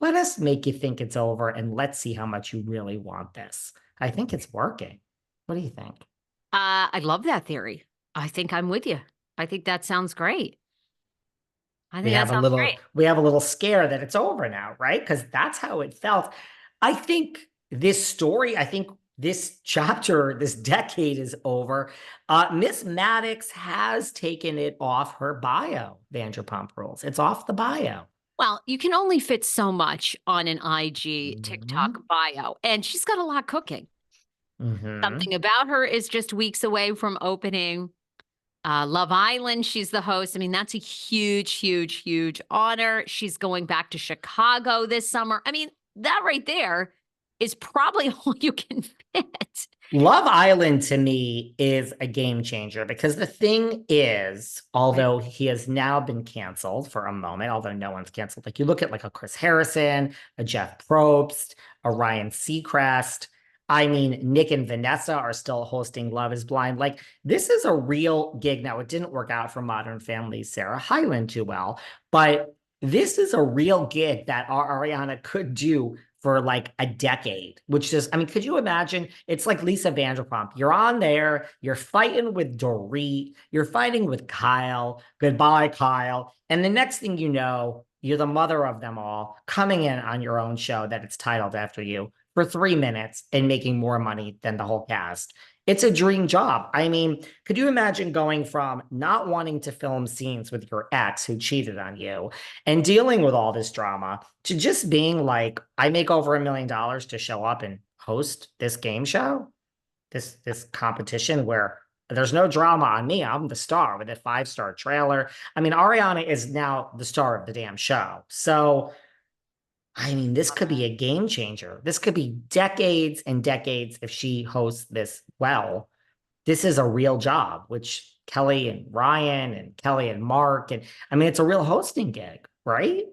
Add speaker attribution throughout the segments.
Speaker 1: let us make you think it's over and let's see how much you really want this. I think it's working. What do you think?
Speaker 2: I love that theory. I think I'm with you. I think that sounds great. I
Speaker 1: We
Speaker 2: think that
Speaker 1: have a
Speaker 2: sounds
Speaker 1: little
Speaker 2: great.
Speaker 1: we have a little scare that it's over now, right? Because that's how it felt. I think this story, I think this chapter, this decade is over. Miss Madix has taken it off her bio, Vanderpump Rules. It's off the bio.
Speaker 2: Well, you can only fit so much on an IG TikTok
Speaker 1: Hmm.
Speaker 2: bio, and she's got a lot cooking.
Speaker 1: Hmm.
Speaker 2: Something About Her is just weeks away from opening. Love Island, she's the host. I mean, that's a huge, huge, huge honor. She's going back to Chicago this summer. I mean, that right there is probably all you can fit.
Speaker 1: Love Island to me is a game changer because the thing is,
Speaker 2: Right.
Speaker 1: although he has now been canceled for a moment, although no one's canceled, like you look at like a Chris Harrison, a Jeff Probst, a Ryan Seacrest. I mean, Nick and Vanessa are still hosting Love is Blind. Like, this is a real gig. Now, it didn't work out for Modern Family's Sarah Hyland too well, but this is a real gig that our Ariana could do for like a decade, which just, I mean, could you imagine? It's like Lisa Vanderpump. You're on there, you're fighting with Dorit, you're fighting with Kyle. Goodbye, Kyle. And the next thing you know, you're the mother of them all coming in on your own show that it's titled after you for 3 minutes and making more money than the whole cast. It's a dream job. I mean, could you imagine going from not wanting to film scenes with your ex who cheated on you and dealing with all this drama to just being like, I make over $1 million to show up and host this game show, this competition where there's no drama on me. I'm the star with a 5-star trailer. I mean, Ariana is now the star of the damn show. So, I mean, this could be a game changer. This could be decades and decades if she hosts this well. This is a real job, which Kelly and Ryan and Kelly and Mark, and I mean, it's a real hosting gig, right?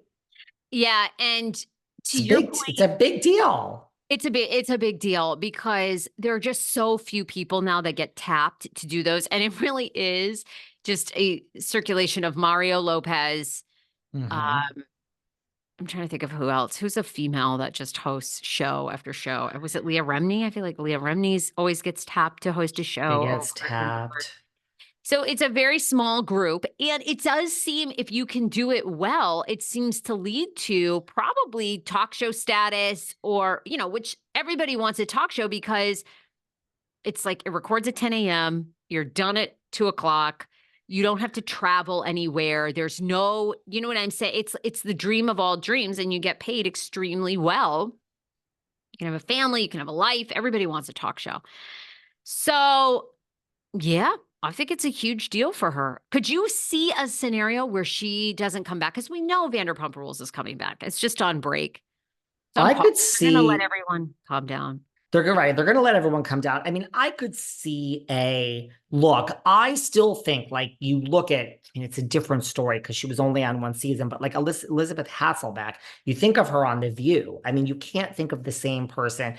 Speaker 2: Yeah, and to
Speaker 1: It's a
Speaker 2: your
Speaker 1: big, it's
Speaker 2: point,
Speaker 1: a big deal.
Speaker 2: it's a big deal because there are just so few people now that get tapped to do those, and it really is just a circulation of Mario Lopez.
Speaker 1: Hmm.
Speaker 2: Um, I'm trying to think of who else. Who's a female that just hosts show after show? Was it Leah Remini? I feel like Leah Remini's always gets tapped to host a
Speaker 1: She
Speaker 2: show
Speaker 1: gets
Speaker 2: over and over.
Speaker 1: tapped.
Speaker 2: So it's a very small group. And it does seem, if you can do it well, it seems to lead to probably talk show status or, which everybody wants a talk show because it's like it records at 10 a.m., you're done at 2 o'clock. You don't have to travel anywhere. There's no, you know what I'm saying? It's the dream of all dreams, and you get paid extremely well. You can have a family, you can have a life. Everybody wants a talk show. So yeah, I think it's a huge deal for her. Could you see a scenario where she doesn't come back? Because we know Vanderpump Rules is coming back. It's just on break. So
Speaker 1: I could
Speaker 2: they're going to let
Speaker 1: see
Speaker 2: everyone calm down.
Speaker 1: right. They're going to let everyone come down. I mean, I could see a look. I still think like you look at, and it's a different story because she was only on one season, but like Elizabeth Hasselbeck, you think of her on The View. I mean, you can't think of the same person.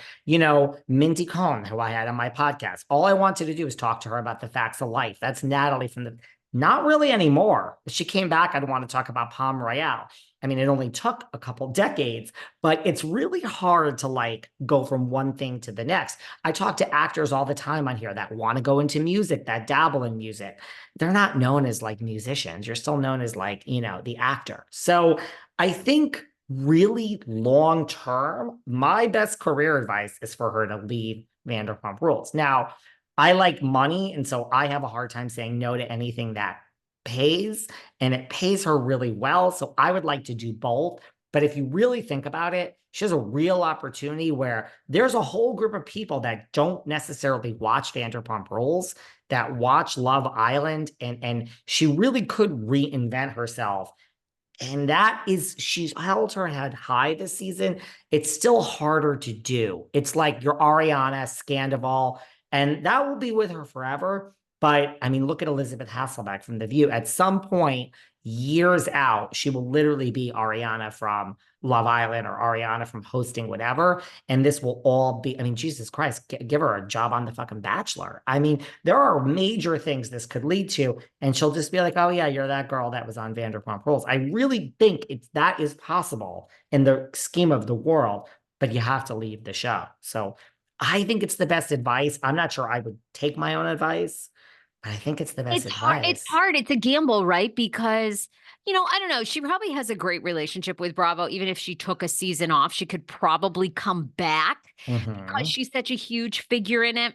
Speaker 1: Mindy Cohn, who I had on my podcast. All I wanted to do was talk to her about the facts of life. That's Natalie from the. Not really anymore. If she came back, I'd want to talk about Palm Royale. I mean, it only took a couple decades, but it's really hard to like go from one thing to the next. I talk to actors all the time on here that want to go into music, that dabble in music. They're not known as like musicians. You're still known as like, the actor. So I think really long term, my best career advice is for her to leave Vanderpump Rules. Now, I like money, and so I have a hard time saying no to anything that pays, and it pays her really well. So I would like to do both. But if you really think about it, she has a real opportunity where there's a whole group of people that don't necessarily watch Vanderpump Rules, that watch Love Island, and she really could reinvent herself. And that is, she's held her head high this season. It's still harder to do. It's like your Ariana, Scandival, and that will be with her forever. But I mean, look at Elizabeth Hasselbeck from The View. At some point, years out, she will literally be Ariana from Love Island or Ariana from hosting whatever. And this will all be, I mean, Jesus Christ, give her a job on the fucking Bachelor. I mean, there are major things this could lead to. And she'll just be like, oh, yeah, you're that girl that was on Vanderpump Rules. I really think that is possible in the scheme of the world, but you have to leave the show. So I think it's the best advice. I'm not sure I would take my own advice, but I think it's the best
Speaker 2: It's hard. It's
Speaker 1: advice.
Speaker 2: hard. It's a gamble, right? Because, I don't know. She probably has a great relationship with Bravo. Even if she took a season off, she could probably come back because
Speaker 1: Hmm.
Speaker 2: she's such a huge figure in it.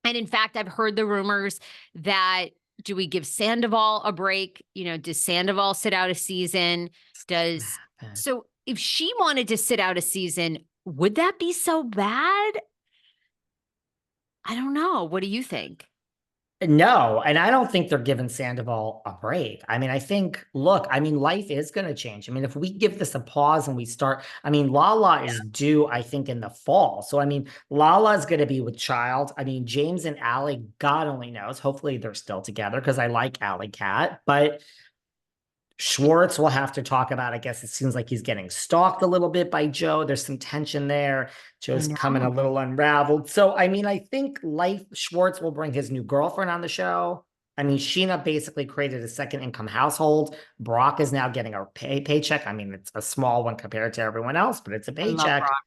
Speaker 2: And in fact, I've heard the rumors that do we give Sandoval a break? Does Sandoval sit out a season? Does so if she wanted to sit out a season, would that be so bad? I don't know. What do you think?
Speaker 1: No, and I don't think they're giving Sandoval a break. I mean, I think, look, I mean, life is going to change. I mean, if we give this a pause and we start, I mean, Lala is due, I think, in the fall. So, I mean, Lala is going to be with child. I mean, James and Allie, God only knows. Hopefully they're still together because I like Allie Cat, but Schwartz will have to talk about, I guess it seems like he's getting stalked a little bit by Joe. There's some tension there.
Speaker 2: I
Speaker 1: Joe's coming a
Speaker 2: know.
Speaker 1: little unraveled. So, I mean, I think life Schwartz will bring his new girlfriend on the show. I mean, Sheena basically created a second income household. Brock is now getting a paycheck. I mean, it's a small one compared to everyone else, but it's a
Speaker 2: I love
Speaker 1: paycheck.
Speaker 2: Brock.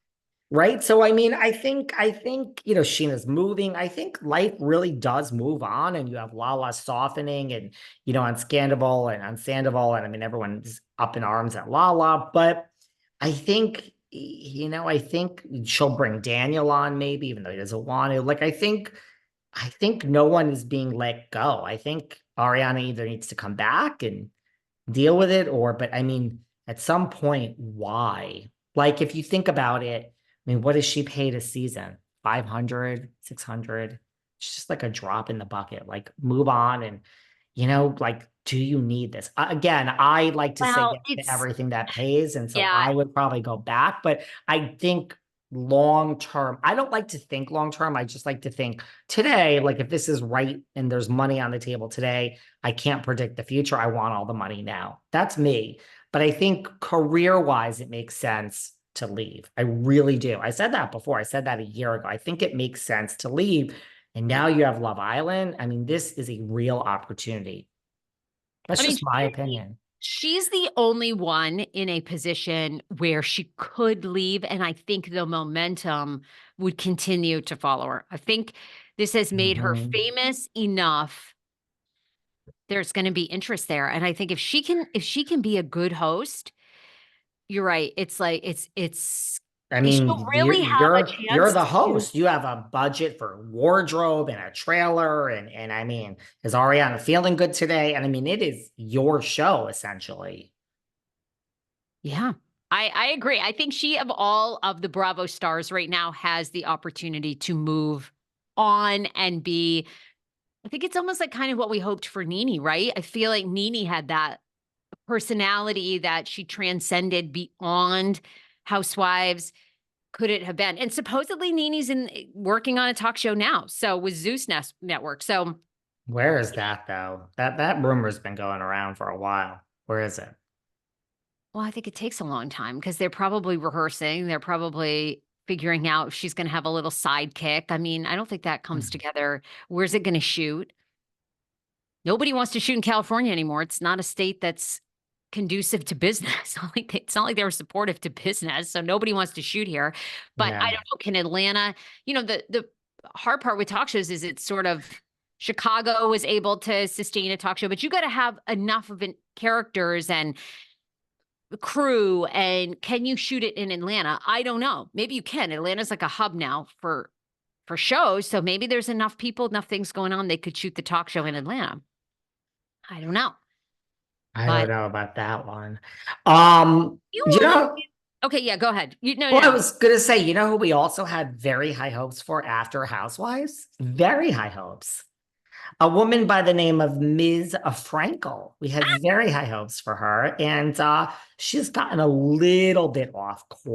Speaker 1: Right. So I mean, I think, Sheena's moving. I think life really does move on, and you have Lala softening and on Scandal and on Sandoval, and I mean everyone's up in arms at Lala. But I think, I think she'll bring Daniel on, maybe, even though he doesn't want to. Like, I think no one is being let go. I think Ariana either needs to come back and deal with it, but I mean, at some point, why? Like, if you think about it, I mean, what is she paid a season? 500, 600? It's just like a drop in the bucket. Like, move on. And, like, do you need this? Again, I like to say
Speaker 2: Well,
Speaker 1: yes to
Speaker 2: it's
Speaker 1: everything that pays. And so
Speaker 2: yeah.
Speaker 1: I would probably go back, but I think long term, I don't like to think long term. I just like to think today, like, if this is right and there's money on the table today, I can't predict the future. I want all the money now. That's me. But I think career wise, it makes sense to leave. I really do. I said that before. I said that a year ago. I think it makes sense to leave. And now you have Love Island. I mean, this is a real opportunity. That's
Speaker 2: I mean,
Speaker 1: just my opinion.
Speaker 2: she's the only one in a position where she could leave, and I think the momentum would continue to follow her. I think this has made her
Speaker 1: Mhm.
Speaker 2: famous enough. There's going to be interest there, and I think if she can be a good host, you're right. It's like
Speaker 1: I
Speaker 2: she'll
Speaker 1: mean, you're
Speaker 2: really have a
Speaker 1: you're
Speaker 2: chance
Speaker 1: the
Speaker 2: to.
Speaker 1: host. You have a budget for wardrobe and a trailer, and I mean, is Ariana feeling good today? And I mean, it is your show essentially.
Speaker 2: Yeah. I agree. I think she, of all of the Bravo stars right now, has the opportunity to move on and be. I think it's almost like kind of what we hoped for Nene, right? I feel like Nene had that personality that she transcended beyond Housewives. Could it have been? And supposedly Nene's working on a talk show now. So with Zeus Network. So
Speaker 1: Where is that though? That rumor's been going around for a while. Where is it?
Speaker 2: well, I think it takes a long time because they're probably rehearsing. They're probably figuring out if she's going to have a little sidekick. I mean, I don't think that comes
Speaker 1: Hmm.
Speaker 2: together. Where's it going to shoot? Nobody wants to shoot in California anymore. It's not a state that's conducive to business. It's not like they were supportive to business, so nobody wants to shoot here. But I
Speaker 1: Yeah.
Speaker 2: don't know. Can Atlanta? The hard part with talk shows is it's sort of Chicago was able to sustain a talk show, but you got to have enough of characters and crew, and can you shoot it in Atlanta? I don't know. Maybe you can. Atlanta's like a hub now for shows, so maybe there's enough people, enough things going on they could shoot the talk show in Atlanta. I don't know.
Speaker 1: I don't
Speaker 2: But
Speaker 1: know about that one.
Speaker 2: you
Speaker 1: You
Speaker 2: want
Speaker 1: know,
Speaker 2: to Okay, yeah, go ahead. No,
Speaker 1: well, I
Speaker 2: no.
Speaker 1: was gonna say, who we also had very high hopes for after Housewives? Very high hopes. A woman by the name of Ms. Frankel. We had very high hopes for her, and she's gotten a little bit off course.